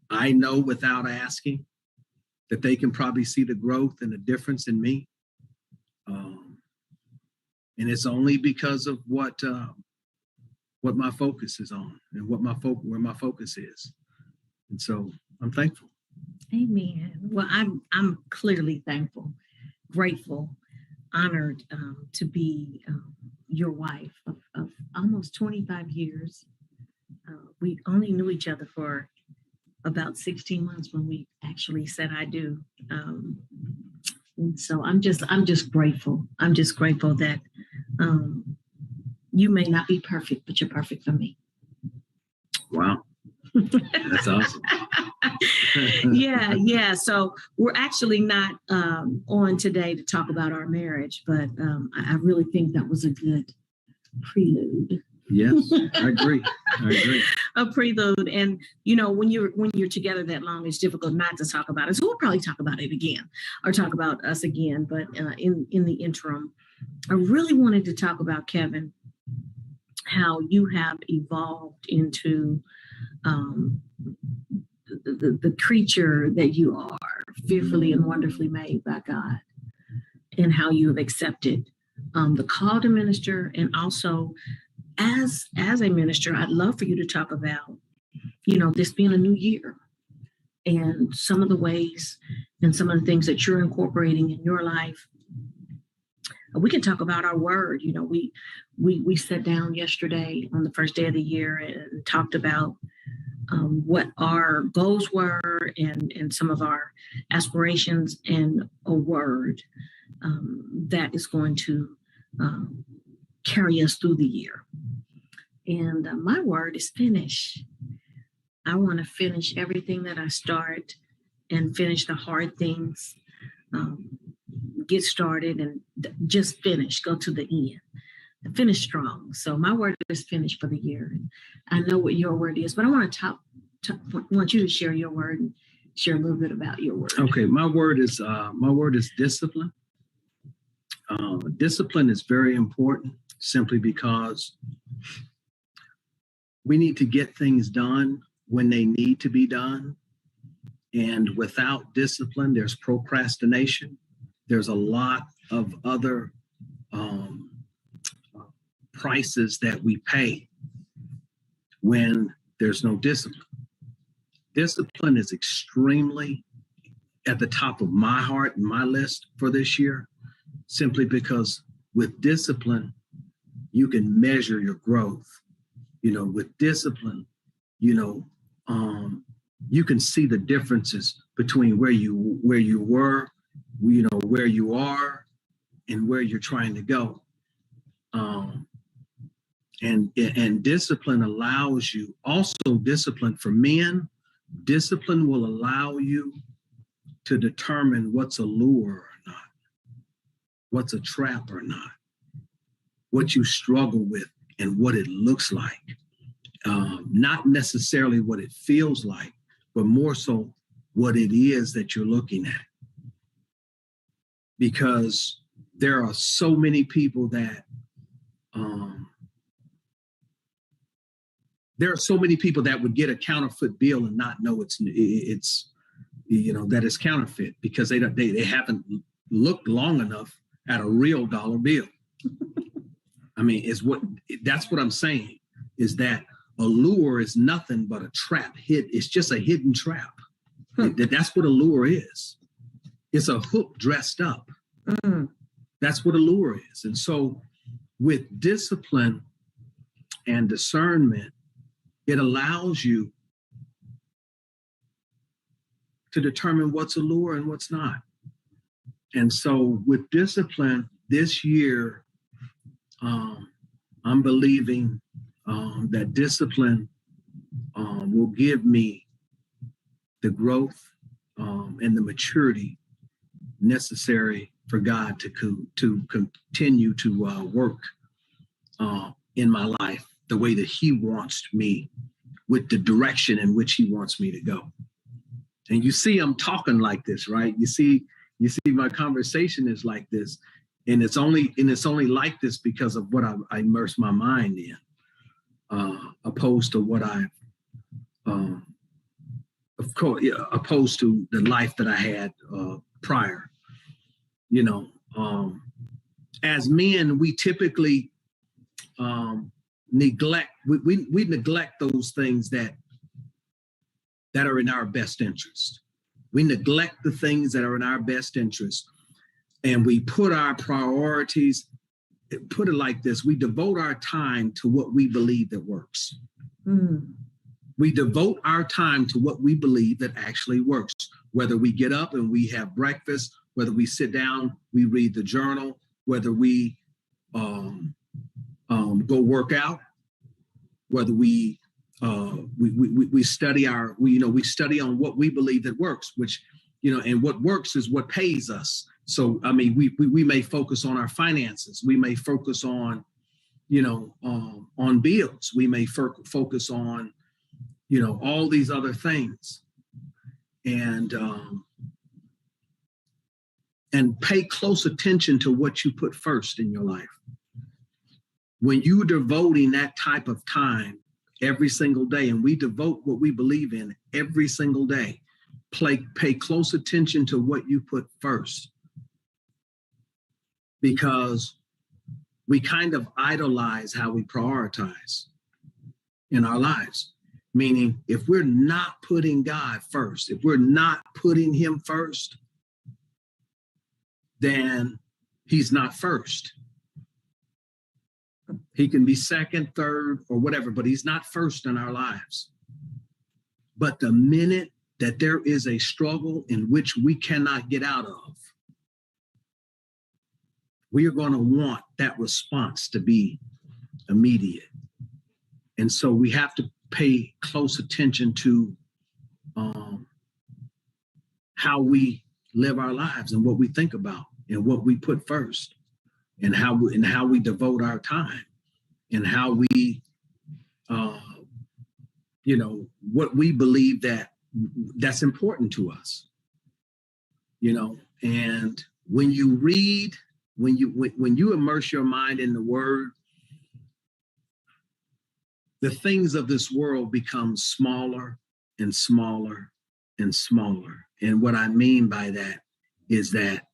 I know without asking that they can probably see the growth and the difference in me. And it's only because of what my focus is on and where my focus is. And so I'm thankful. Amen. Well, I'm clearly thankful, grateful, honored to be your wife of almost 25 years. We only knew each other for about 16 months when we actually said I do. And so I'm just grateful. I'm just grateful that you may not be perfect, but you're perfect for me. Wow. That's awesome. Yeah. So we're actually not on today to talk about our marriage, but I really think that was a good prelude. Yes, I agree. A prelude. And when you're together that long, it's difficult not to talk about it. So we'll probably talk about it again or talk about us again. But in the interim, I really wanted to talk about, Kevin, how you have evolved into the creature that you are, fearfully and wonderfully made by God, and how you have accepted the call to minister. And also as a minister, I'd love for you to talk about, this being a new year and some of the ways and some of the things that you're incorporating in your life. We can talk about our word. We sat down yesterday on the first day of the year and talked about what our goals were and some of our aspirations, and a word that is going to carry us through the year. And my word is finish. I want to finish everything that I start and finish the hard things, get started and just finish, go to the end. Finish strong. So my word is finish for the year. And I know what your word is, but I want want you to share your word and share a little bit about your word. Okay, my word is discipline. Discipline is very important simply because we need to get things done when they need to be done. And without discipline, there's procrastination. There's a lot of other prices that we pay when there's no discipline. Discipline is extremely at the top of my heart and my list for this year, simply because with discipline, you can measure your growth. With discipline, you can see the differences between where you were, where you are, and where you're trying to go. And discipline allows you, also discipline for men, discipline will allow you to determine what's a lure or not, what's a trap or not, what you struggle with and what it looks like. Not necessarily what it feels like, but more so what it is that you're looking at. Because there are so many people that would get a counterfeit bill and not know it's that it's counterfeit because they haven't looked long enough at a real dollar bill. I mean, that's what I'm saying, is that a lure is nothing but a trap. It's just a hidden trap. That's what a lure is. It's a hook dressed up. That's what a lure is. And so with discipline and discernment, it allows you to determine what's a lure and what's not. And so with discipline this year, I'm believing that discipline will give me the growth and the maturity necessary for God to continue to work in my life the way that He wants me, with the direction in which He wants me to go. And you see, I'm talking like this, right? You see, my conversation is like this, and it's only like this because of what I immerse my mind in, opposed to what I've opposed to the life that I had prior. You know, as men, we typically neglect we neglect those things that are in our best interest. We neglect the things that are in our best interest, and we put our priorities. Put it like this: we devote our time to what we believe that works. Mm. We devote our time to what we believe that actually works. Whether we get up and we have breakfast, whether we sit down, we read the journal, whether we go work out, whether we study we study on what we believe that works, which, and what works is what pays us. So, I mean, we may focus on our finances. We may focus on, on bills. We may focus on, all these other things, and pay close attention to what you put first in your life. When you're devoting that type of time every single day, and we devote what we believe in every single day, pay close attention to what you put first, because we kind of idolize how we prioritize in our lives. Meaning, if we're not putting God first, if we're not putting him first, then he's not first. He can be second, third, or whatever, but he's not first in our lives. But the minute that there is a struggle in which we cannot get out of, we are going to want that response to be immediate. And so we have to pay close attention to how we live our lives and what we think about and what we put first, and how we devote our time, and how we what we believe that's important to us. And when you read, when you immerse your mind in the word, the things of this world become smaller and smaller and smaller. And what I mean by that is that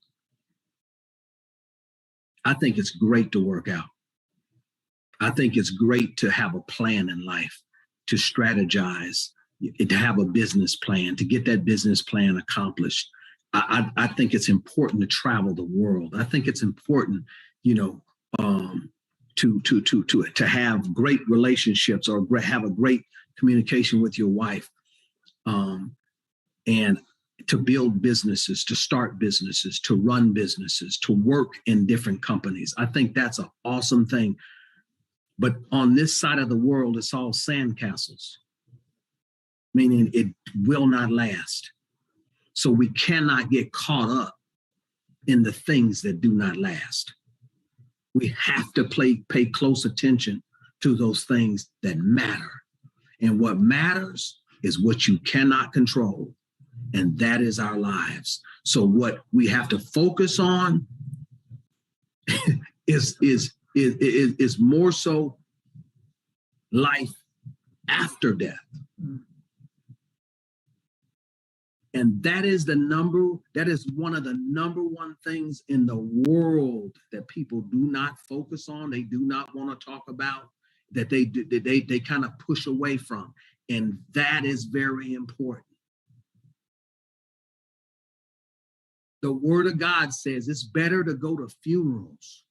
I think it's great to work out. I think it's great to have a plan in life, to strategize, to have a business plan, to get that business plan accomplished. I think it's important to travel the world. I think it's important, to have great relationships, or have a great communication with your wife, and to build businesses, to start businesses, to run businesses, to work in different companies. I think that's an awesome thing. But on this side of the world, it's all sandcastles, meaning it will not last. So we cannot get caught up in the things that do not last. We have to pay close attention to those things that matter. And what matters is what you cannot control, and that is our lives. So what we have to focus on is more so life after death. And that is one of the number one things in the world that people do not focus on. They do not want to talk about, that they kind of push away from. And that is very important. The word of God says it's better to go to funerals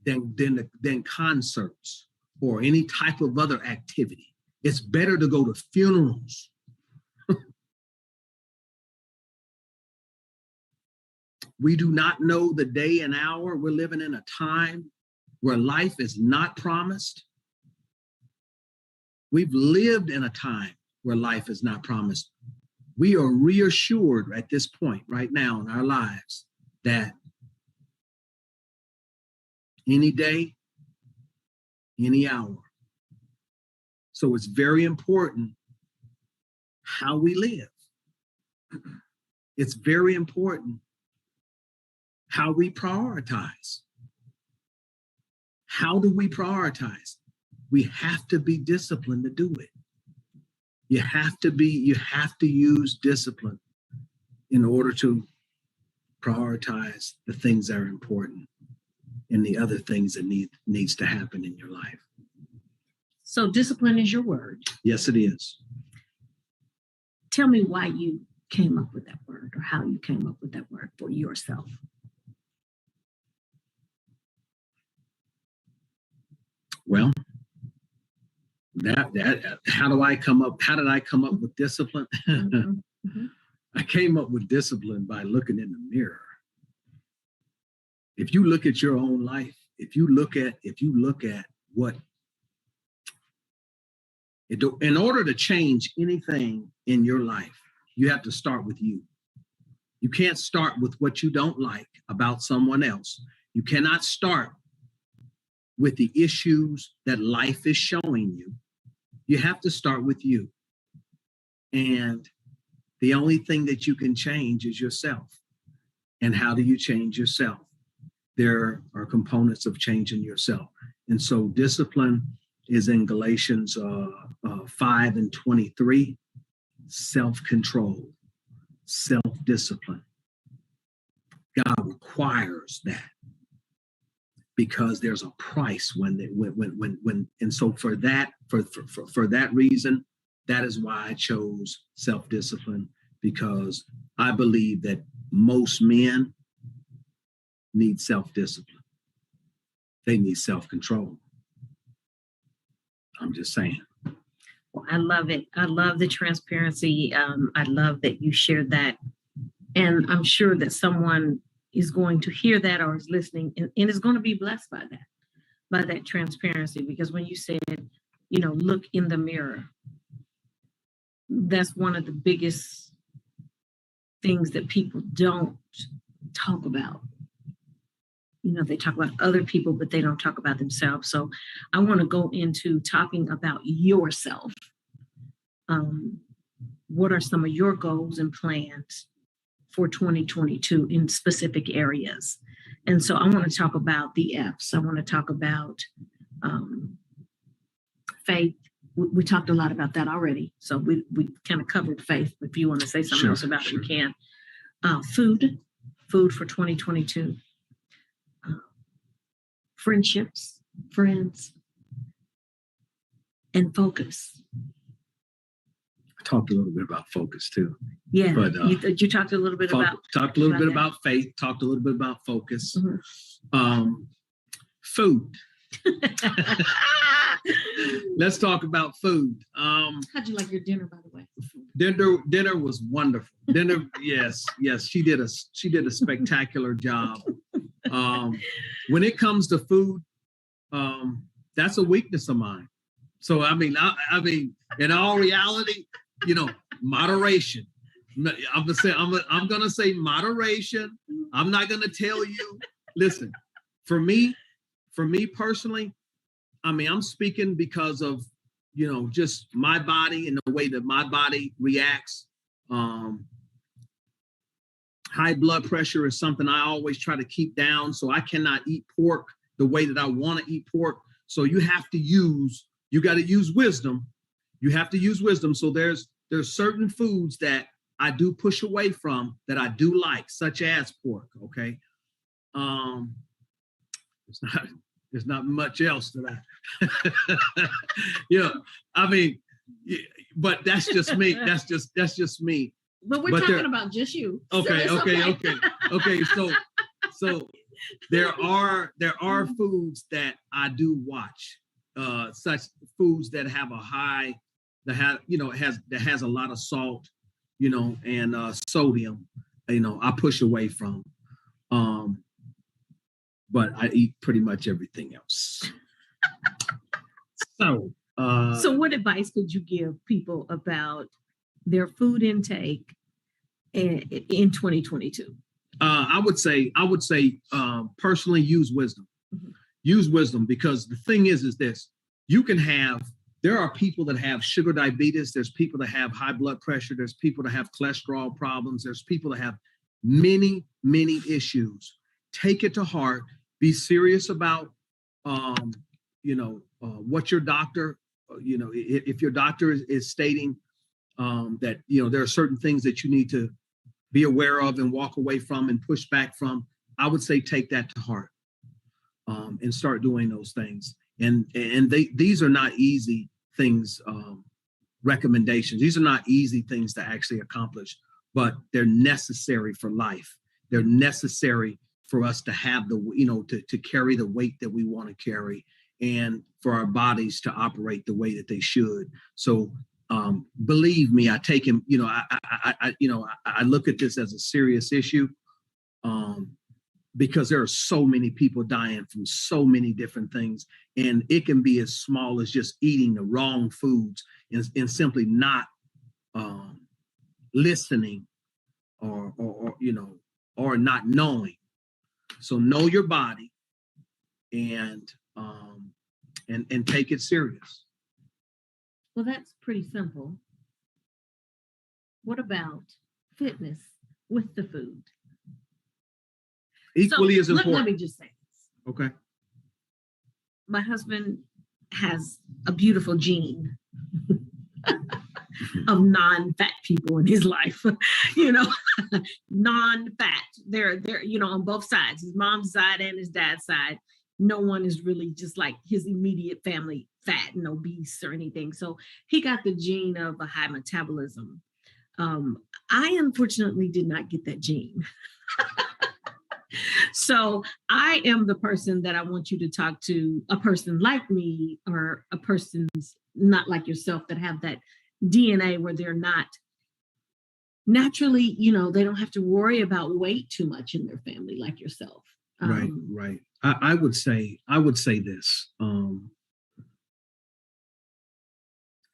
than concerts or any type of other activity. It's better to go to funerals. We do not know the day and hour. We're living in a time where life is not promised. We've lived in a time where life is not promised. We are reassured at this point right now in our lives that any day, any hour. So it's very important how we live. It's very important how we prioritize. How do we prioritize? We have to be disciplined to do it. You have to use discipline in order to prioritize the things that are important and the other things that needs to happen in your life. So discipline is your word. Yes, it is. Tell me why you came up with that word, or how you came up with that word for yourself. Well, how did I come up with discipline? Mm-hmm. Mm-hmm. I came up with discipline by looking in the mirror. If you look at your own life, if you look at what, in order to change anything in your life, you have to start with you. You can't start with what you don't like about someone else. You cannot start with the issues that life is showing you. You have to start with you. And the only thing that you can change is yourself. And how do you change yourself? There are components of changing yourself. And so discipline is in Galatians 5:23, self-control, self-discipline. God requires that because there's a price when and so for that reason, that is why I chose self-discipline, because I believe that most men need self-discipline. They need self-control. I'm just saying. Well, I love it. I love the transparency. I love that you shared that. And I'm sure that someone is going to hear that or is listening and is going to be blessed by that transparency. Because when you said, look in the mirror, that's one of the biggest things that people don't talk about. They talk about other people, but they don't talk about themselves. So I want to go into talking about yourself. What are some of your goals and plans for 2022 in specific areas? And so I want to talk about the F's. I want to talk about faith. We talked a lot about that already. So we kind of covered faith. If you want to say something else about it, you can. Food for 2022. Friendships, friends, and focus. I talked a little bit about focus too. Yeah, but you talked a little bit about faith. Talked a little bit about focus. Mm-hmm. Food. Let's talk about food. How'd you like your dinner, by the way? Dinner was wonderful. Dinner, yes. She did a spectacular job. When it comes to food, that's a weakness of mine. So I mean, in all reality, moderation. I'm gonna say moderation. I'm not gonna tell you. Listen, for me personally, I mean, I'm speaking because of just my body and the way that my body reacts. High blood pressure is something I always try to keep down, so I cannot eat pork the way that I want to eat pork. So you got to use wisdom. You have to use wisdom. So there's certain foods that I do push away from that I do like, such as pork. Okay. There's not much else to that. I mean, but that's just me. That's just me. But we're talking about just you. Okay. So there are foods that I do watch, such foods that have has a lot of salt, and sodium. I push away from. But I eat pretty much everything else. So what advice could you give people about their food intake in 2022? I would say personally, use wisdom. Mm-hmm. Use wisdom, because the thing is this: there are people that have sugar diabetes. There's people that have high blood pressure. There's people that have cholesterol problems. There's people that have many, many issues. Take it to heart. Be serious about, what your doctor, if your doctor is stating that, there are certain things that you need to be aware of and walk away from and push back from. I would say take that to heart, and start doing those things. And these are not easy things, recommendations. These are not easy things to actually accomplish, but they're necessary for life. They're necessary for us to have to carry the weight that we want to carry, and for our bodies to operate the way that they should. So believe me, I take him, I look at this as a serious issue, because there are so many people dying from so many different things. And it can be as small as just eating the wrong foods and simply not listening or not knowing. So know your body and take it serious. Well, that's pretty simple. What about fitness with the food? Equally as important. Let me just say this. Okay. My husband has a beautiful gene of non-fat people in his life, non-fat. They're on both sides, his mom's side and his dad's side. No one is really just like his immediate family fat and obese or anything. So he got the gene of a high metabolism. I unfortunately did not get that gene. So I am the person that I want you to talk to, a person like me or a person's not like yourself that have that DNA where they're not naturally, they don't have to worry about weight too much in their family like yourself. Right. I would say this.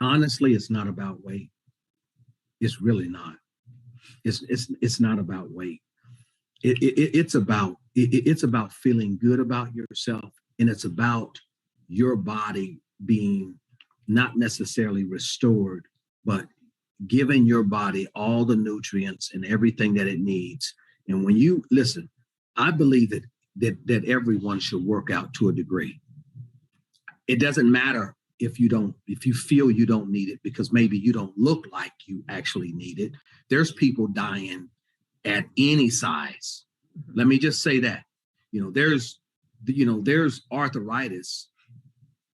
Honestly, it's not about weight. It's really not. It's not about weight. It's about feeling good about yourself, and it's about your body being not necessarily restored, but giving your body all the nutrients and everything that it needs. And when you listen, I believe that everyone should work out to a degree. It doesn't matter if you feel you don't need it, because maybe you don't look like you actually need it. There's people dying at any size. Let me just say that, there's arthritis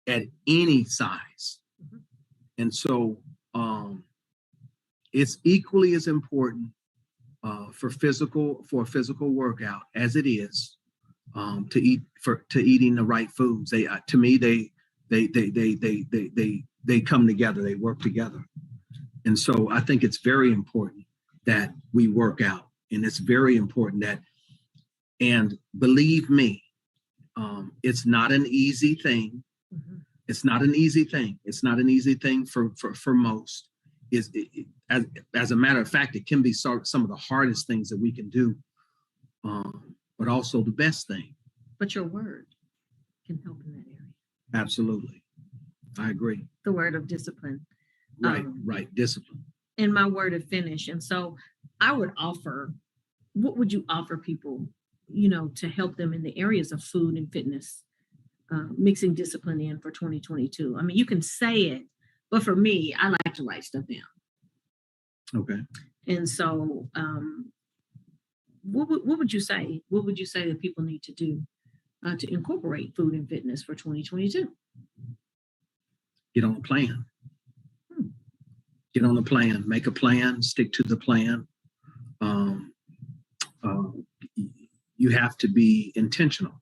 at any size. And so it's equally as important for a physical workout as it is to eating the right foods. They come together, they work together. And so I think it's very important that we work out, and it's very important and believe me, it's not an easy thing. It's not an easy thing. It's not an easy thing for most. As a matter of fact, it can be some of the hardest things that we can do, but also the best thing. But your word can help in that area. Absolutely. I agree. The word of discipline. Right. Discipline. And my word of finish. And so I would offer, what would you offer people, to help them in the areas of food and fitness, mixing discipline in for 2022? I mean, you can say it, but for me, I like to write stuff down. Okay. And so what would you say? What would you say that people need to do to incorporate food and fitness for 2022? Get on a plan. Get on a plan. Make a plan. Stick to the plan. You have to be intentional.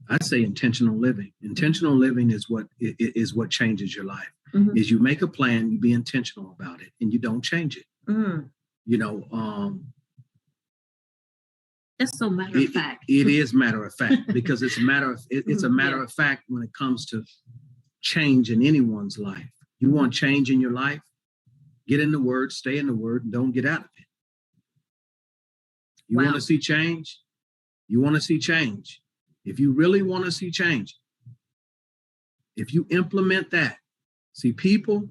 I say intentional living. Intentional living is what changes your life. Is you make a plan, you be intentional about it, and you don't change it. That's so matter of fact. It is matter of fact, because it's a matter of fact when it comes to change in anyone's life. You want change in your life? Get in the Word, stay in the Word, and don't get out of it. You want to see change? You want to see change. If you really want to see change, if you implement that, see, people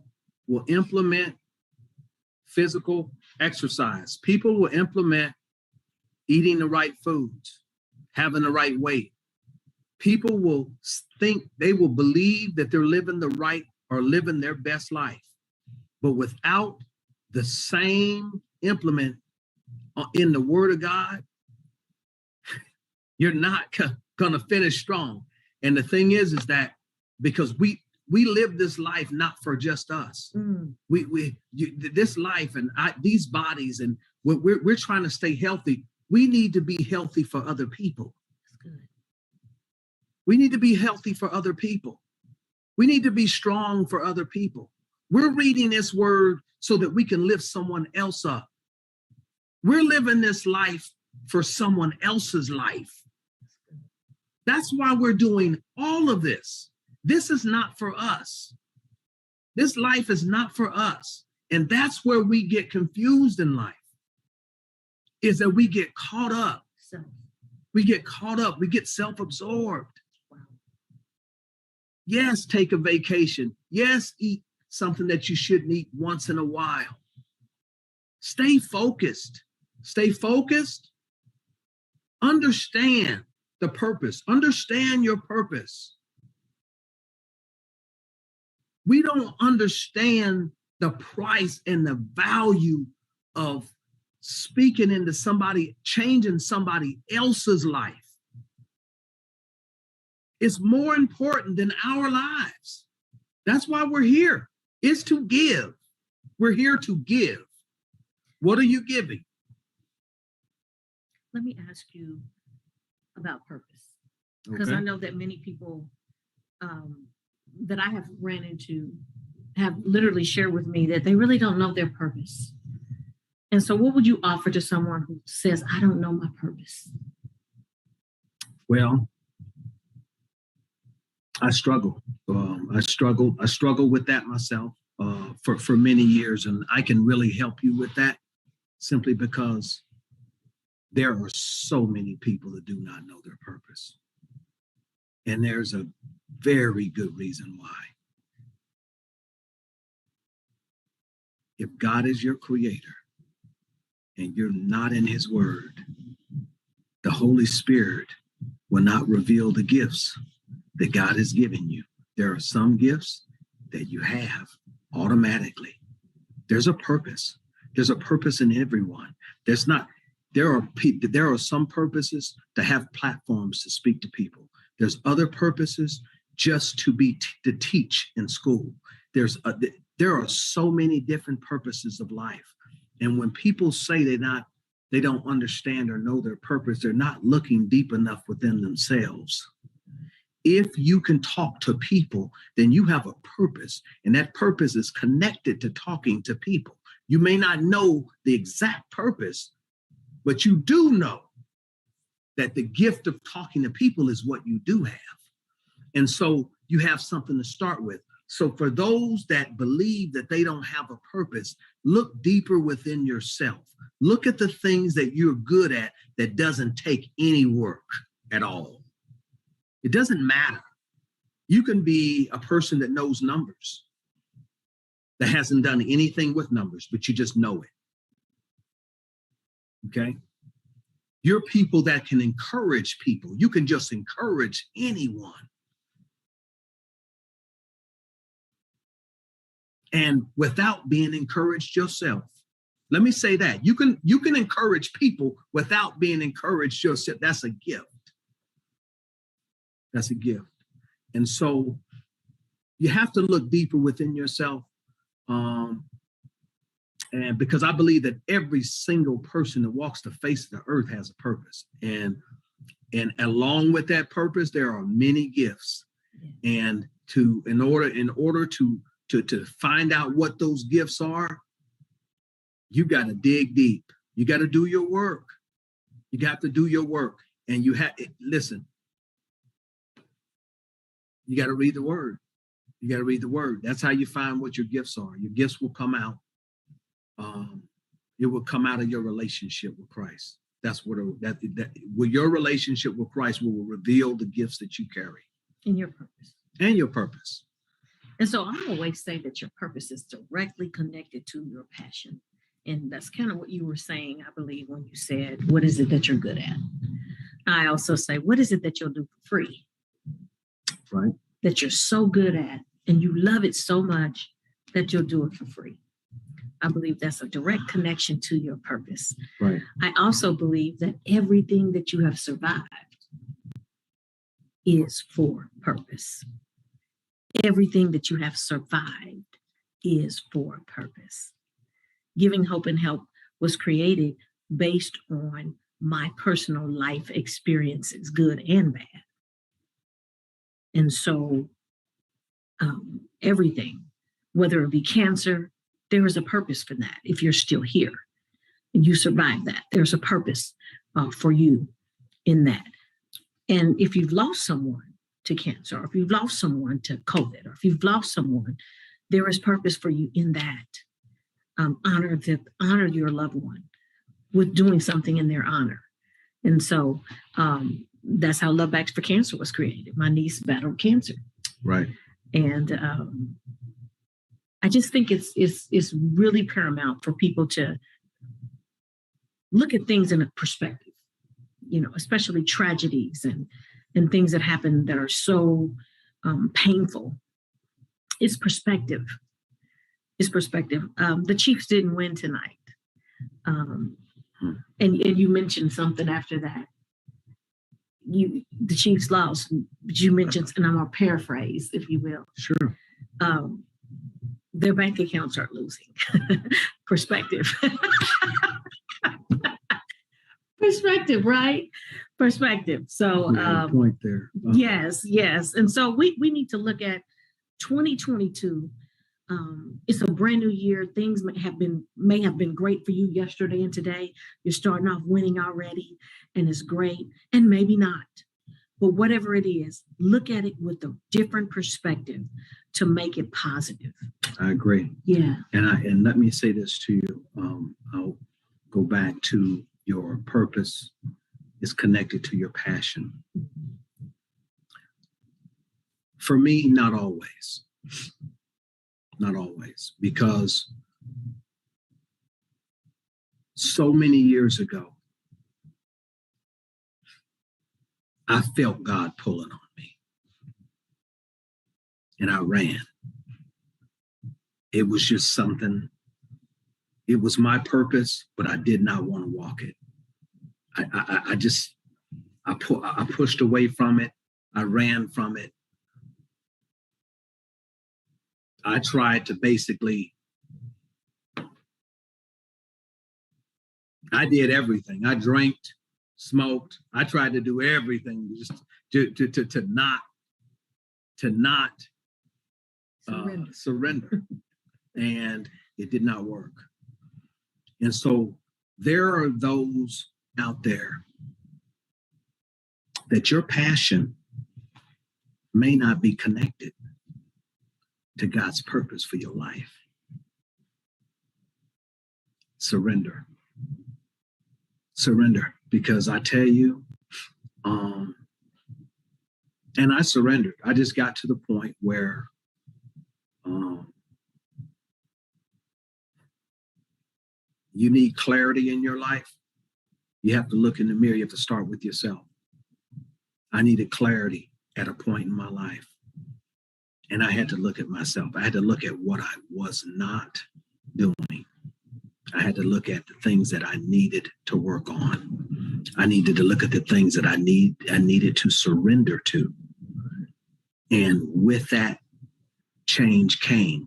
will implement physical exercise. People will implement eating the right foods, having the right weight. People will they will believe that they're living the right or living their best life. But without the same implement in the Word of God, you're not going to finish strong. And the thing is that because we live this life not for just us. This life and these bodies, and we're trying to stay healthy. We need to be healthy for other people. That's good. We need to be healthy for other people. We need to be strong for other people. We're reading this word so that we can lift someone else up. We're living this life for someone else's life. That's why we're doing all of this. This is not for us. This life is not for us. And that's where we get confused in life, is that we get caught up. We get caught up. We get self-absorbed. Wow. Yes, take a vacation. Yes, eat something that you shouldn't eat once in a while. Stay focused. Stay focused. Understand the purpose. Understand your purpose. We don't understand the price and the value of speaking into somebody, changing somebody else's life. It's more important than our lives. That's why we're here. It's to give. We're here to give. What are you giving? Let me ask you about purpose, because I know that many people that I have ran into have literally shared with me that they really don't know their purpose. And so what would you offer to someone who says, I don't know my purpose? Well, I struggle. I struggle with that myself for many years, and I can really help you with that simply because there are so many people that do not know their purpose. And there's a very good reason why. If God is your creator and you're not in his word, the Holy Spirit will not reveal the gifts that God has given you. There are some gifts that you have automatically. There's a purpose. There's a purpose in everyone. There are some purposes to have platforms to speak to people. There's other purposes just to teach in school. There are so many different purposes of life. And when people say they don't understand or know their purpose, they're not looking deep enough within themselves. If you can talk to people, then you have a purpose, and that purpose is connected to talking to people. You may not know the exact purpose, but you do know that the gift of talking to people is what you do have. And so you have something to start with. So for those that believe that they don't have a purpose, look deeper within yourself. Look at the things that you're good at that doesn't take any work at all. It doesn't matter. You can be a person that knows numbers, that hasn't done anything with numbers, but you just know it. Okay? You're people that can encourage people. You can just encourage anyone. And without being encouraged yourself. Let me say that. You can encourage people without being encouraged yourself. That's a gift. That's a gift. And so you have to look deeper within yourself. And because I believe that every single person that walks the face of the earth has a purpose. And along with that purpose, there are many gifts. And in order to find out what those gifts are, you got to dig deep. You got to do your work. You got to do your work. And listen, you got to read the word. You got to read the word. That's how you find what your gifts are. Your gifts will come out. It will come out of your relationship with Christ. That's what your relationship with Christ will reveal the gifts that you carry. And your purpose. And your purpose. And so I always say that your purpose is directly connected to your passion. And that's kind of what you were saying, I believe, when you said, what is it that you're good at? I also say, what is it that you'll do for free? Right. That you're so good at and you love it so much that you'll do it for free. I believe that's a direct connection to your purpose. Right. I also believe that everything that you have survived is for purpose. Everything that you have survived is for purpose. Giving Hope and Help was created based on my personal life experiences, good and bad. And so everything, whether it be cancer, there is a purpose for that. If you're still here and you survive that, there's a purpose for you in that. And if you've lost someone to cancer, or if you've lost someone to COVID, or if you've lost someone, there is purpose for you in that. Honor your loved one with doing something in their honor. And so that's how Love Backs for Cancer was created. My niece battled cancer. Right. And I just think it's really paramount for people to look at things in a perspective, especially tragedies and things that happen that are so painful. It's perspective. It's perspective. The Chiefs didn't win tonight. And you mentioned something after that. The Chiefs lost, but you mentioned, and I'm going to paraphrase, if you will. Sure. Their bank accounts are losing. Perspective. Perspective, right? Perspective. So point there. Yes. And so we need to look at 2022. It's a brand new year. Things may have been great for you yesterday and today. You're starting off winning already, and it's great, and maybe not. But whatever it is, look at it with a different perspective to make it positive. I agree. Yeah. And let me say this to you. I'll go back to your purpose is connected to your passion. For me, not always. Not always, because so many years ago, I felt God pulling on me, and I ran. It was just something. It was my purpose, but I did not want to walk it. I pushed away from it. I ran from it. I tried to I did everything. I drank, smoked. I tried to do everything just to not surrender. And it did not work. And so there are those out there that your passion may not be connected to God's purpose for your life. Surrender, because I tell you, and I surrendered. I just got to the point where you need clarity in your life. You have to look in the mirror. You have to start with yourself. I needed clarity at a point in my life. And I had to look at myself. I had to look at what I was not doing. I had to look at the things that I needed to work on. I needed to look at the things that I needed to surrender to. And with that, change came.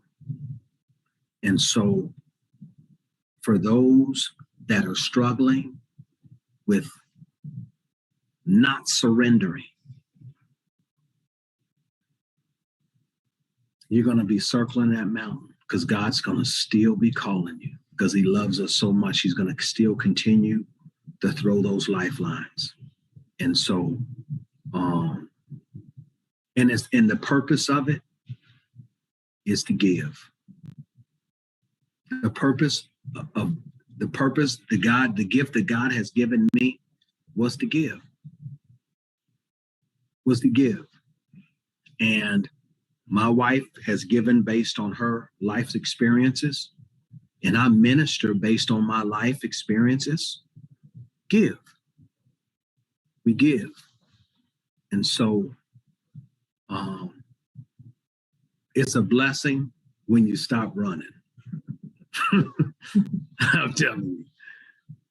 And so for those that are struggling with not surrendering, you're going to be circling that mountain because God's going to still be calling you because he loves us so much. He's going to still continue to throw those lifelines. And so, and the purpose of it is to give. The gift that God has given me was to give. And my wife has given based on her life's experiences, and I minister based on my life experiences. Give. We give. And so it's a blessing when you stop running. I'm telling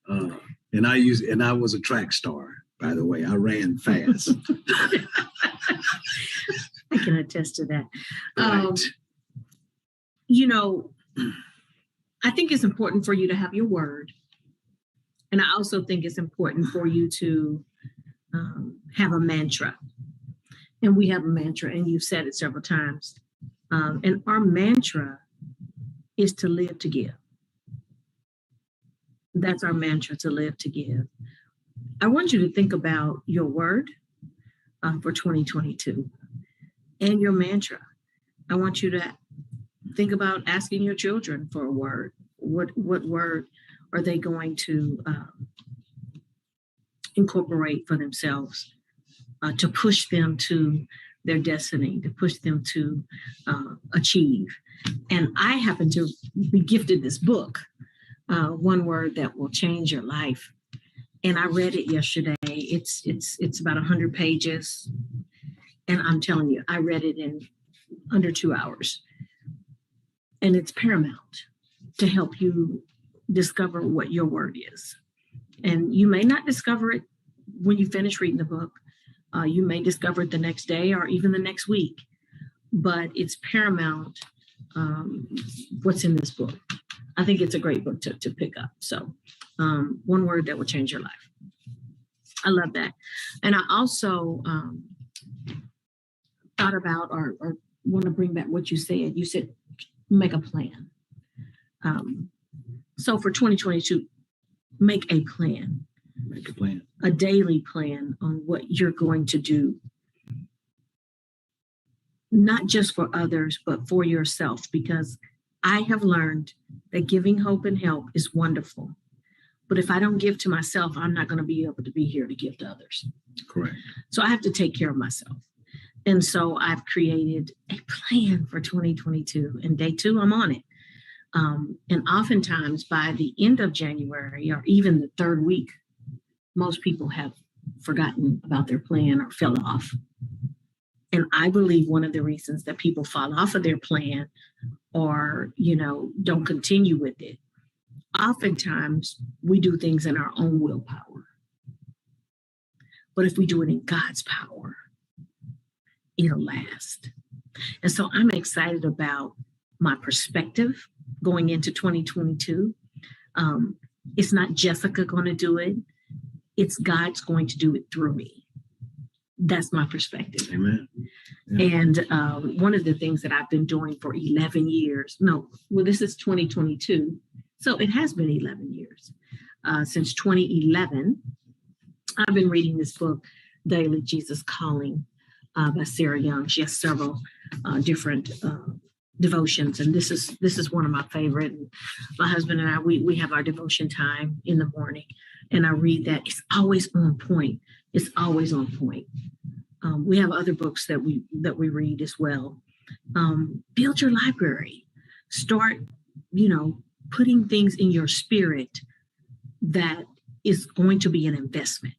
you. And I was a track star, by the way. I ran fast. I can attest to that. Right. You know, I think it's important for you to have your word. And I also think it's important for you to have a mantra. And we have a mantra, and you've said it several times. And our mantra is to live to give. That's our mantra, to live to give. I want you to think about your word for 2022 and your mantra. I want you to think about asking your children for a word. What word are they going to incorporate for themselves to push them to their destiny, to push them to achieve? And I happen to be gifted this book, One Word That Will Change Your Life. And I read it yesterday. It's about 100 pages. And I'm telling you, I read it in under 2 hours. And it's paramount to help you discover what your word is. And you may not discover it when you finish reading the book. You may discover it the next day or even the next week. But it's paramount what's in this book. I think it's a great book to pick up. So One Word That Will Change Your Life. I love that. And I also thought about or want to bring back what you said. You said make a plan. So for 2022, make a plan. Make a plan. A daily plan on what you're going to do. Not just for others, but for yourself, because I have learned that giving hope and help is wonderful. But if I don't give to myself, I'm not going to be able to be here to give to others. Correct. So I have to take care of myself. And so I've created a plan for 2022, and day 2, I'm on it. And oftentimes by the end of January or even the 3rd week, most people have forgotten about their plan or fell off. And I believe one of the reasons that people fall off of their plan or, don't continue with it, oftentimes we do things in our own willpower. But if we do it in God's power, it'll last. And so I'm excited about my perspective going into 2022. It's not Jessica going to do it. It's God's going to do it through me. That's my perspective. Amen. Yeah. And one of the things that I've been doing for 11 years, this is 2022. So it has been 11 years. Since 2011, I've been reading this book, Daily Jesus Calling, by Sarah Young. She has several different devotions, and this is one of my favorite. And my husband and I, we have our devotion time in the morning, and I read that. It's always on point. It's always on point. We have other books that we read as well. Build your library. Start, putting things in your spirit that is going to be an investment.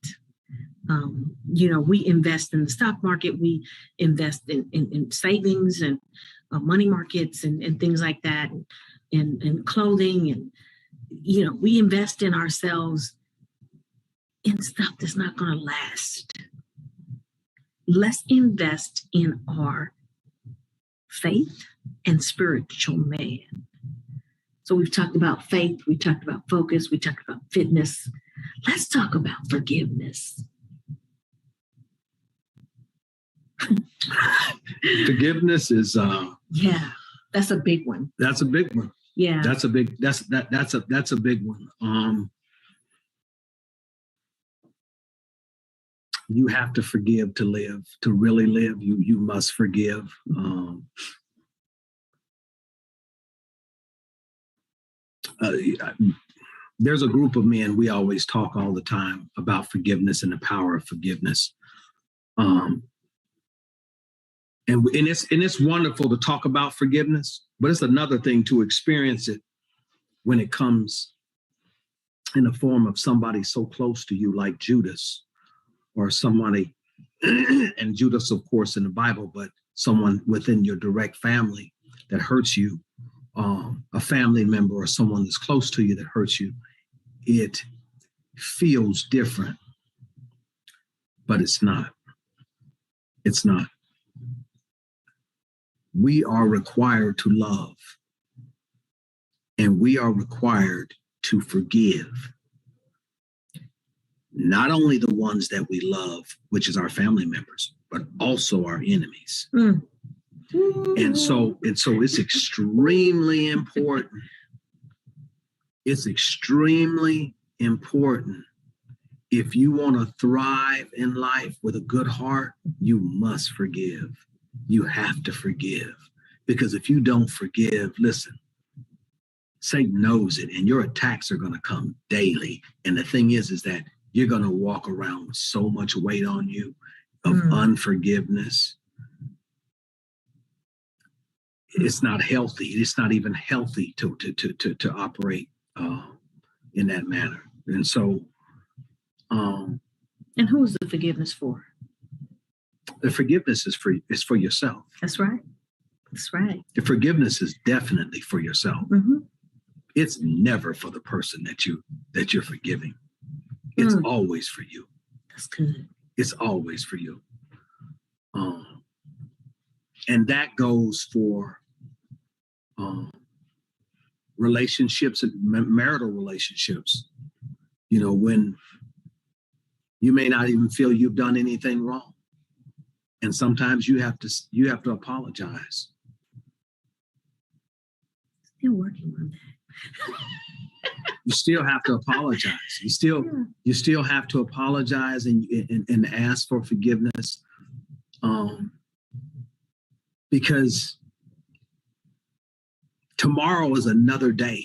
We invest in the stock market. We invest in savings and money markets and things like that, and clothing. And, we invest in ourselves in stuff that's not going to last. Let's invest in our faith and spiritual man. So we've talked about faith, we talked about focus, we talked about fitness. Let's talk about forgiveness. Forgiveness is that's a big one. That's a big one. Yeah. That's a big one. You have to forgive to live. To really live, you must forgive. There's a group of men, we always talk all the time about forgiveness and the power of forgiveness. And it's wonderful to talk about forgiveness, but it's another thing to experience it when it comes in the form of somebody so close to you like Judas, or somebody, and Judas, of course, in the Bible, but someone within your direct family that hurts you a family member or someone that's close to you that hurts you, it feels different, but it's not. It's not. We are required to love, and we are required to forgive. Not only the ones that we love, which is our family members, but also our enemies. Mm. And so it's extremely important. It's extremely important. If you want to thrive in life with a good heart, you must forgive. You have to forgive. Because if you don't forgive, listen, Satan knows it, and your attacks are going to come daily. And the thing is that you're going to walk around with so much weight on you of unforgiveness. It's not healthy. It's not even healthy to operate in that manner. And so, and who is the forgiveness for? The forgiveness is for yourself. That's right. That's right. The forgiveness is definitely for yourself. Mm-hmm. It's never for the person that you're forgiving. It's always for you. That's good. It's always for you. And that goes for relationships and marital relationships. You know, when you may not even feel you've done anything wrong. And sometimes you have to apologize. Still working on that. You still have to apologize. You still have to apologize and ask for forgiveness. Because tomorrow is another day.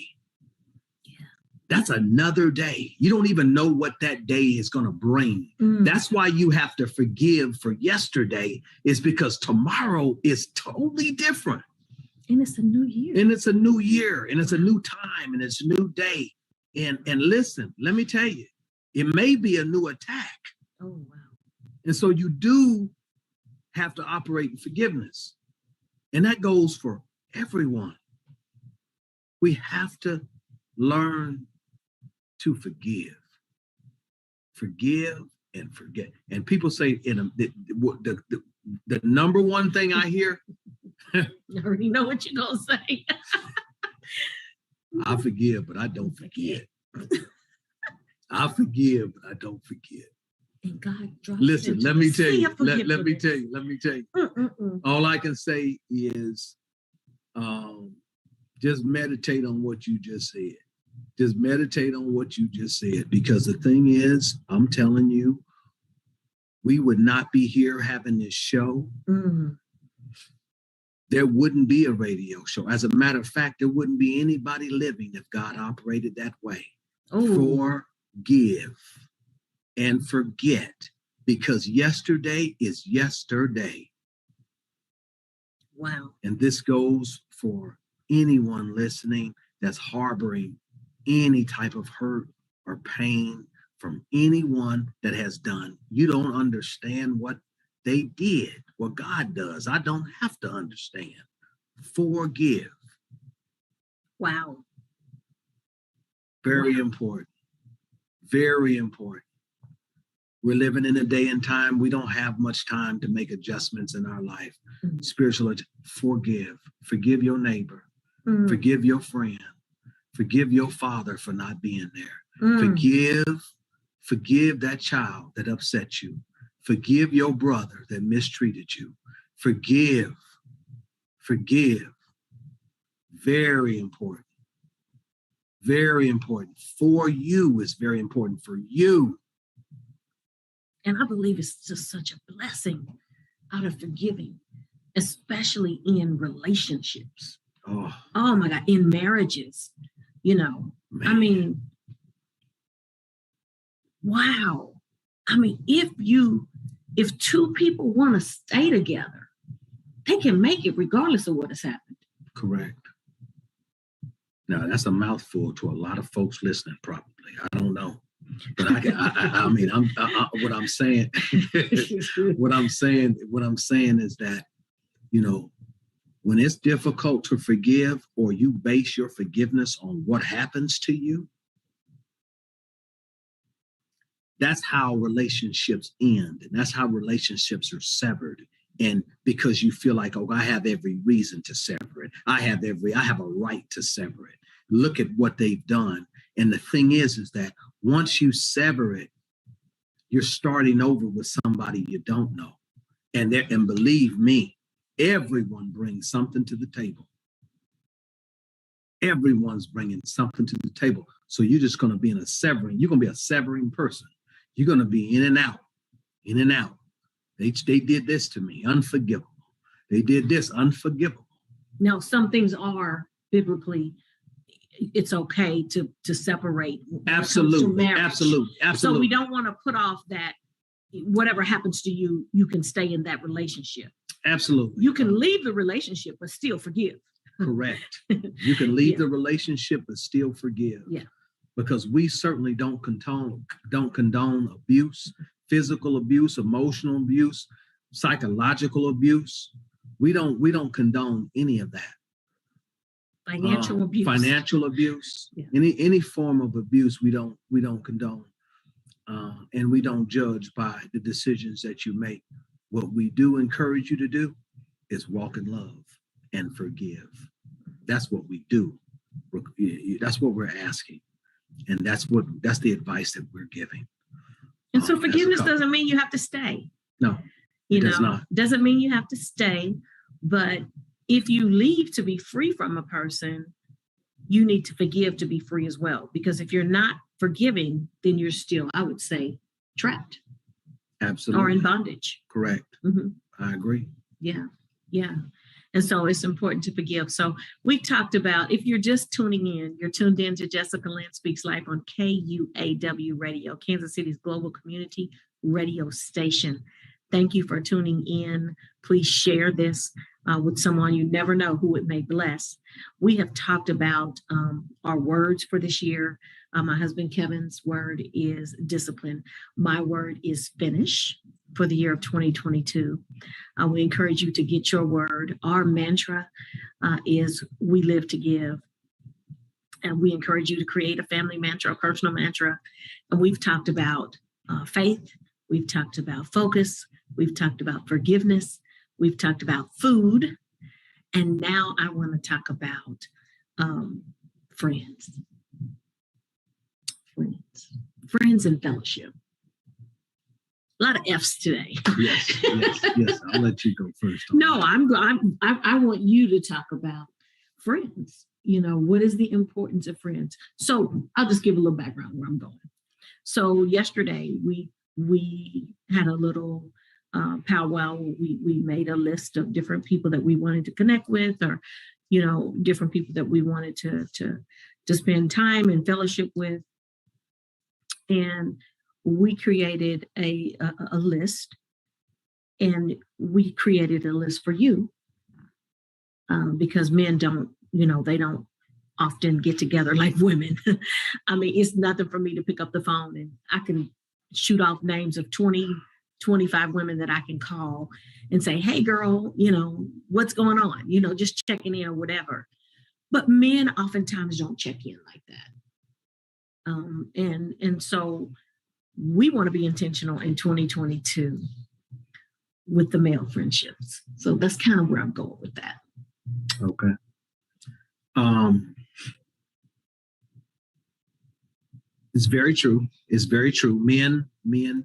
Yeah. That's another day. You don't even know what that day is going to bring. That's why you have to forgive for yesterday, is because tomorrow is totally different. And it's a new year. And it's a new year, and it's a new time, and it's a new day. And listen, let me tell you, it may be a new attack. Oh, wow. And so you do have to operate in forgiveness. And that goes for everyone. We have to learn to forgive. Forgive and forget. And people say the number one thing I hear. I already know what you're going to say. I forgive, but I don't forget. I forgive, but I don't forget. And God drops. Listen, let me tell you. Let me tell you. All I can say is just meditate on what you just said. Just meditate on what you just said. Because the thing is, I'm telling you, we would not be here having this show. There wouldn't be a radio show. As a matter of fact, there wouldn't be anybody living if God operated that way. Forgive and forget, because yesterday is yesterday. Wow. And this goes for anyone listening that's harboring any type of hurt or pain from anyone that has done. You don't understand what they did, what God does. I don't have to understand. Forgive. Wow. Very important. Very important. We're living in a day and time. We don't have much time to make adjustments in our life. Spiritual, forgive. Forgive your neighbor. Forgive your friend. Forgive your father for not being there. Forgive that child that upset you. Forgive your brother that mistreated you. Forgive. Very important. Very important. For you is very important. For you. And I believe it's just such a blessing out of forgiving, especially in relationships. Oh my God, in marriages, you know. Man. I mean, wow. I mean, if two people want to stay together, they can make it regardless of what has happened. Correct. Now, that's a mouthful to a lot of folks listening, probably. I don't know. But I mean, what I'm saying is that, you know, When it's difficult to forgive, or you base your forgiveness on what happens to you, that's how relationships end. And that's how relationships are severed. And because you feel like, oh, I have every reason to sever it. I have a right to sever it. Look at what they've done. And the thing is that once you sever it, you're starting over with somebody you don't know. And believe me, everyone brings something to the table. Everyone's bringing something to the table. So you're just going to be you're going to be a severing person. You're going to be in and out, in and out. They did this to me, unforgivable. They did this, unforgivable. Now, some things are biblically, it's okay to separate. Absolutely. So we don't want to put off that whatever happens to you, you can stay in that relationship. Absolutely. You can leave the relationship, but still forgive. Correct. You can leave the relationship, but still forgive. Yeah. Because we certainly don't condone abuse, physical abuse, emotional abuse, psychological abuse. We don't condone any of that. Financial abuse. Yeah. Any form of abuse, we don't condone. And we don't judge by the decisions that you make. What we do encourage you to do is walk in love and forgive. That's what we do. That's what we're asking. And that's the advice that we're giving. And so forgiveness doesn't mean you have to stay. No, it does not. Doesn't mean you have to stay. But if you leave to be free from a person, you need to forgive to be free as well. Because if you're not forgiving, then you're still, I would say, trapped. Absolutely. Or in bondage. Correct. Mm-hmm. I agree. Yeah. Yeah. And so it's important to forgive. So we talked about, if you're just tuning in, you're tuned in to Jessica Lynn Speaks Life on KUAW Radio, Kansas City's global community radio station. Thank you for tuning in. Please share this with someone you never know who it may bless. We have talked about our words for this year. My husband Kevin's word is discipline. My word is finish for the year of 2022. We encourage you to get your word. Our mantra is we live to give. And we encourage you to create a family mantra, a personal mantra. And we've talked about faith. We've talked about focus. We've talked about forgiveness. We've talked about food. And now I want to talk about friends. Friends and fellowship. A lot of F's today. Yes. I'll let you go first. No, I want you to talk about friends. You know, what is the importance of friends? So I'll just give a little background where I'm going. So yesterday we had a little powwow. We made a list of different people that we wanted to connect with, or different people that we wanted to spend time and fellowship with. And we created a list, and we created a list for you because men don't, they don't often get together like women. I mean, it's nothing for me to pick up the phone and I can shoot off names of 20, 25 women that I can call and say, hey, girl, what's going on? Just checking in or whatever. But men oftentimes don't check in like that. And so we want to be intentional in 2022 with the male friendships. So that's kind of where I'm going with that. Okay. It's very true. It's very true. Men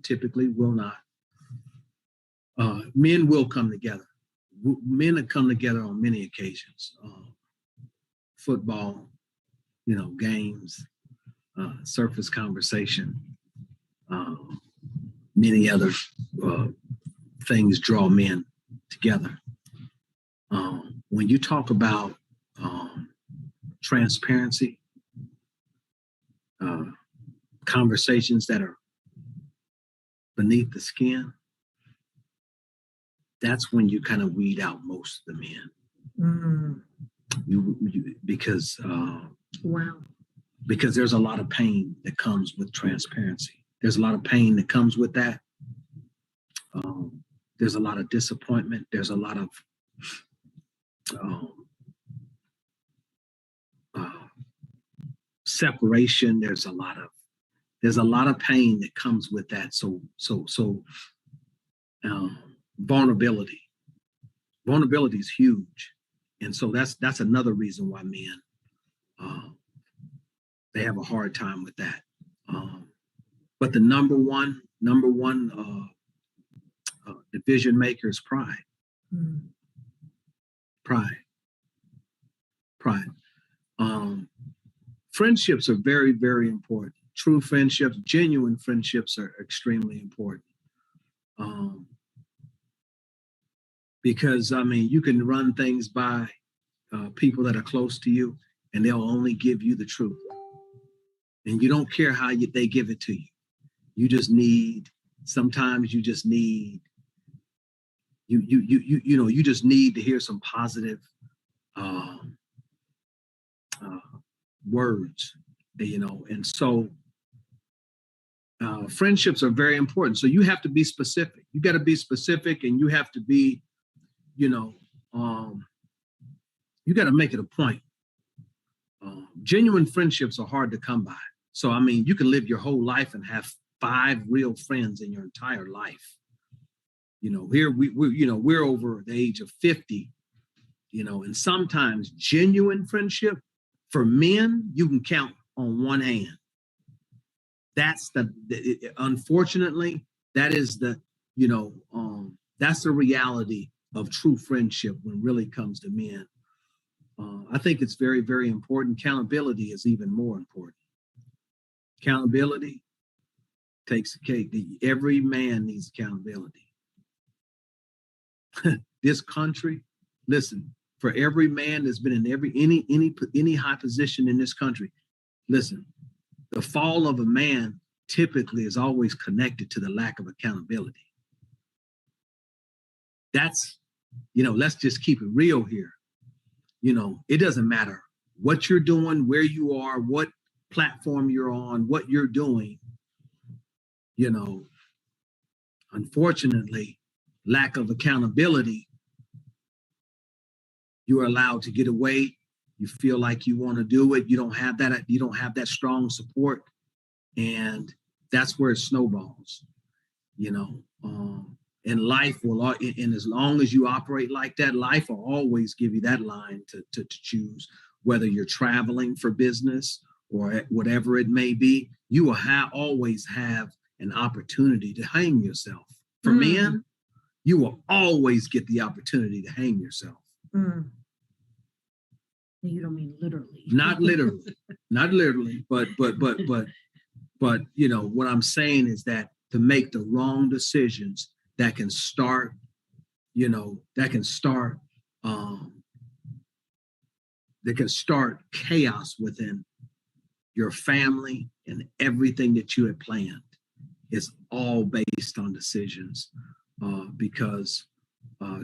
typically will not. Men will come together. Men have come together on many occasions. Football, games, surface conversation, many other things draw men together. When you talk about transparency, conversations that are beneath the skin, that's when you kind of weed out most of the men. Because there's a lot of pain that comes with transparency. There's a lot of pain that comes with that. There's a lot of disappointment. There's a lot of um, uh, separation. There's a lot of pain that comes with that. So vulnerability is huge, and so that's another reason why men they have a hard time with that. But the number one division maker is pride. Pride. Friendships are very, very important. True friendships, genuine friendships are extremely important. Because, I mean, you can run things by people that are close to you, and they'll only give you the truth. And you don't care how they give it to you. Sometimes you just need, you just need to hear some positive words, and so friendships are very important. So you have to be specific. You got to be specific, and you have to be, you got to make it a point. Genuine friendships are hard to come by. So, I mean, you can live your whole life and have 5 real friends in your entire life. Here we're over the age of 50, and sometimes genuine friendship for men, you can count on one hand. That's unfortunately, that is that's the reality of true friendship when it really comes to men. I think it's very, very important. Accountability is even more important. Accountability takes the cake. Every man needs accountability. This country, listen, for every man that's been in any high position in this country, listen, the fall of a man typically is always connected to the lack of accountability. That's, let's just keep it real here. It doesn't matter what you're doing, where you are, what platform you're on, what you're doing. Unfortunately, lack of accountability, you are allowed to get away. You feel like you want to do it. You don't have that strong support. And that's where it snowballs, and life will, and as long as you operate like that, life will always give you that line to choose, whether you're traveling for business or whatever it may be. You will always have an opportunity to hang yourself. For men, you will always get the opportunity to hang yourself. You don't mean literally. Not literally, but what I'm saying is that to make the wrong decisions that can start chaos within your family and everything that you had planned. It's all based on decisions, because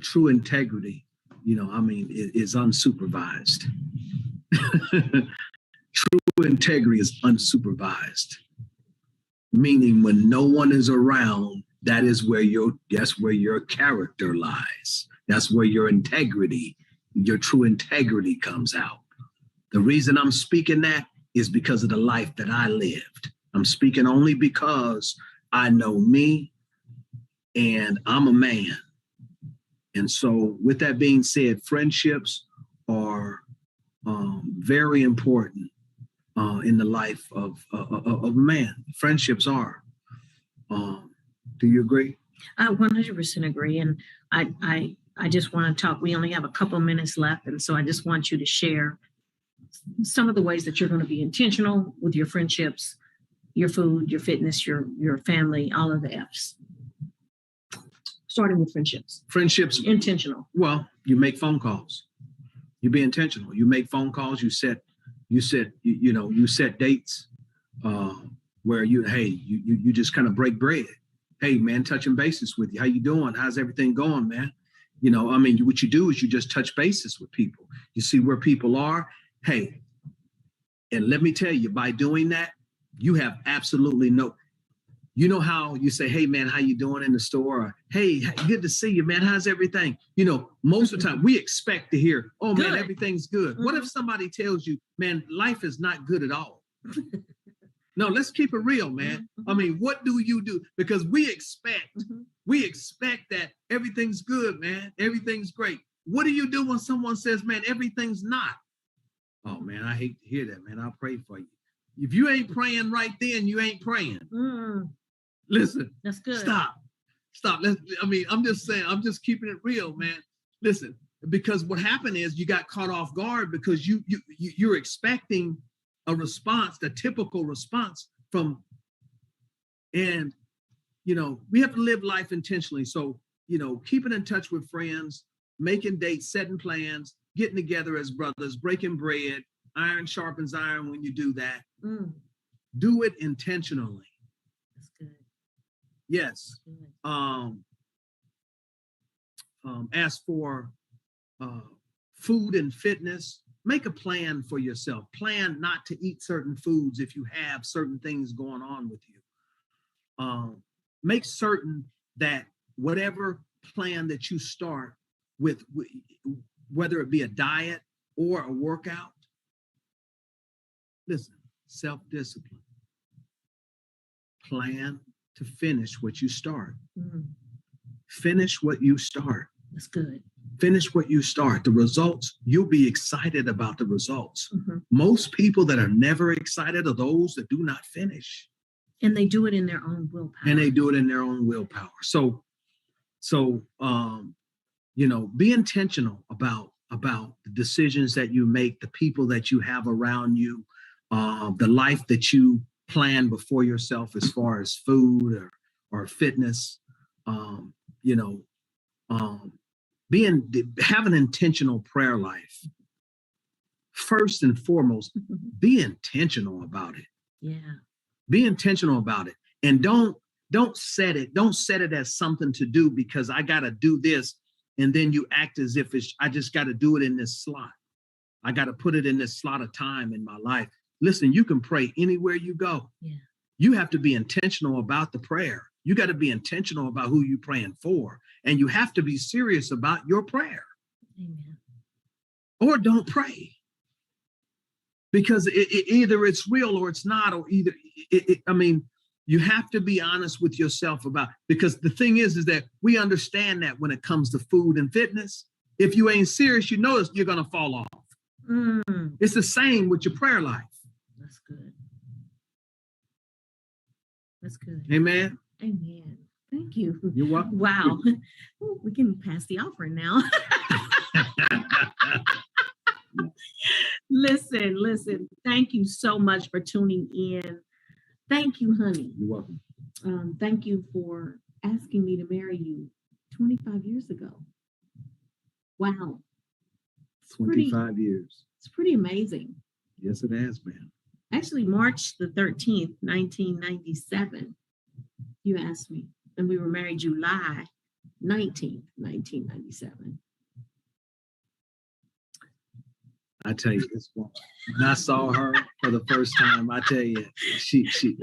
true integrity, is unsupervised. True integrity is unsupervised, meaning when no one is around, that's where your character lies. That's where your integrity, your true integrity comes out. The reason I'm speaking that is because of the life that I lived. I'm speaking only because I know me and I'm a man. And so with that being said, friendships are very important in the life of a man. Friendships are. Do you agree? I 100% agree. And I just want to talk. We only have a couple minutes left. And so I just want you to share some of the ways that you're going to be intentional with your friendships, your food, your fitness, your family, all of the F's. Starting with friendships. Friendships. Intentional. Well, you make phone calls. You be intentional. You make phone calls. You set dates where you just kind of break bread. Hey man, touching bases with you. How you doing? How's everything going, man? What you do is you just touch bases with people. You see where people are. Hey, and let me tell you, by doing that, you have absolutely You know how you say, hey, man, how you doing in the store? Or, hey, good to see you, man. How's everything? You know, most of the time we expect to hear, oh, man, Good. everything's good. What if somebody tells you, man, life is not good at all? No, let's keep it real, man. I mean, what do you do? Because we expect that everything's good, man. Everything's great. What do you do when someone says, man, everything's not? Oh, man, I hate to hear that, man. I'll pray for you. If you ain't praying right then, you ain't praying. Listen, that's good. Stop. I'm just saying, I'm just keeping it real, man. Listen, because what happened is you got caught off guard because you're expecting a response, the typical response from, and, you know, we have to live life intentionally. So, you know, keeping in touch with friends, making dates, setting plans, getting together as brothers, breaking bread, iron sharpens iron when you do that. Do it intentionally. That's good. Yes. As for food and fitness, make a plan for yourself. Plan not to eat certain foods if you have certain things going on with you. Make certain that whatever plan that you start with, whether it be a diet or a workout, listen, self-discipline. Plan to finish what you start. Finish what you start. That's good. Finish what you start. The results, you'll be excited about the results. Most people that are never excited are those that do not finish. And they do it in their own willpower. So, you know, be intentional about the decisions that you make, the people that you have around you, the life that you plan before yourself as far as food or fitness. You know, have an intentional prayer life. First and foremost, be intentional about it. Yeah. Be intentional about it. And don't set it as something to do because I got to do this. And then you act as if I just got to do it in this slot. I got to put it in this slot of time in my life. Listen, you can pray anywhere you go. Yeah. You have to be intentional about the prayer. You got to be intentional about who you're praying for. And you have to be serious about your prayer. Amen. Or don't pray. Because either it's real or it's not, or either, you have to be honest with yourself because the thing is that we understand that when it comes to food and fitness, if you ain't serious, you know you're going to fall off. It's the same with your prayer life. That's good. That's good. Amen. Amen. Thank you. You're welcome. Wow. We can pass the offering now. Listen. Thank you so much for tuning in. Thank you, honey. You're welcome. Thank you for asking me to marry you 25 years ago. Wow. 25 years. It's pretty amazing. Yes, it has been. Actually, March the 13th, 1997, you asked me, and we were married July 19th, 1997. I tell you this one. When I saw her for the first time, I tell you,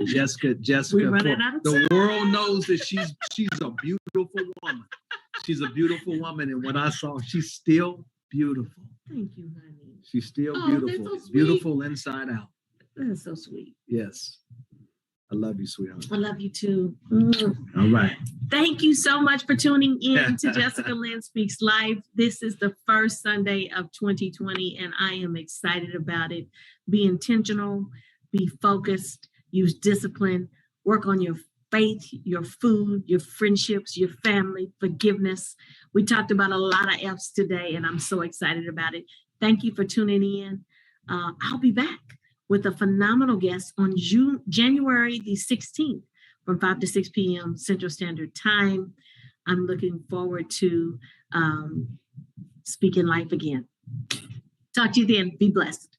Jessica. We're running out of time. The world knows that she's a beautiful woman. She's a beautiful woman, and when I saw her, she's still beautiful. Thank you, honey. She's still beautiful. That's so beautiful inside out. That's so sweet. Yes. I love you, sweetheart. I love you too. All right. Thank you so much for tuning in to Jessica Lynn Speaks Live. This is the first Sunday of 2020, and I am excited about it. Be intentional, be focused, use discipline, work on your faith, your food, your friendships, your family, forgiveness. We talked about a lot of F's today, and I'm so excited about it. Thank you for tuning in. I'll be back with a phenomenal guest on January the 16th from 5 to 6 p.m. Central Standard Time. I'm looking forward to speaking life again. Talk to you then. Be blessed.